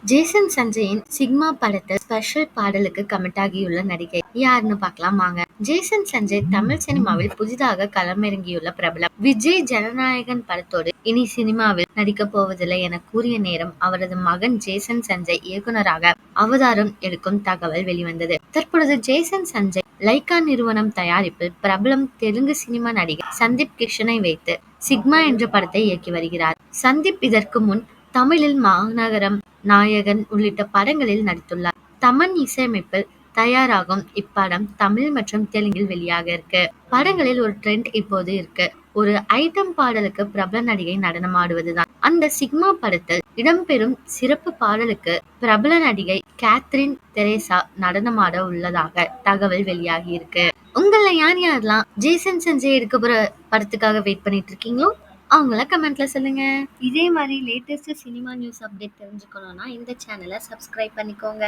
Jason சஞ்சயின் sigma படத்தில் special பாடலுக்கு commit ஆகியுள்ள நடிகை யாருன்னு பார்க்கலாம் வாங்க. ஜேசன் சஞ்சய் தமிழ் சினிமாவில் புதிதாக களமிறங்கியுள்ள பிரபலம். விஜய் ஜனநாயகன் படத்தோடு இனி சினிமாவில் நடிக்கப் போவதில்லை என கூறிய நேரம் அவரது மகன் ஜேசன் சஞ்சய் இயக்குனராக அவதாரம் எடுக்கும் தகவல் வெளிவந்தது. தற்பொழுது ஜேசன் சஞ்சய் லைகா நிறுவனம் தயாரிப்பில் பிரபலம் தெலுங்கு சினிமா நடிகர் சந்தீப் கிஷனை வைத்து சிக்மா என்ற படத்தை இயக்கி வருகிறார். சந்தீப் இதற்கு முன் தமிழில் மாநகரம், நாயகன் உள்ளிட்ட படங்களில் நடித்துள்ளார். தமன் இசையமைப்பில் தயாராகும் இப்படம் தமிழ் மற்றும் தெலுங்கில் வெளியாக இருக்கு. படங்களில் ஒரு ட்ரெண்ட் இப்போது இருக்கு. ஒரு ஐட்டம் பாடலுக்கு பிரபல நடிகை நடனமாடுவதுதான். அந்த சிக்மா படத்தில் இடம்பெறும் சிறப்பு பாடலுக்கு பிரபல நடிகை கேத்ரின் தெரேசா நடனமாட உள்ளதாக தகவல் வெளியாகி இருக்கு. உங்கள யார் யாரெல்லாம் ஜேசன் சஞ்சய் எடுக்க போற படத்துக்காக வெயிட் பண்ணிட்டு இருக்கீங்களோ அவங்கள கமெண்ட்ல சொல்லுங்க. இதே மாதிரி லேட்டஸ்ட் சினிமா நியூஸ் அப்டேட் தெரிஞ்சுக்கணும்னா இந்த சேனலை சப்ஸ்கிரைப் பண்ணிக்கோங்க.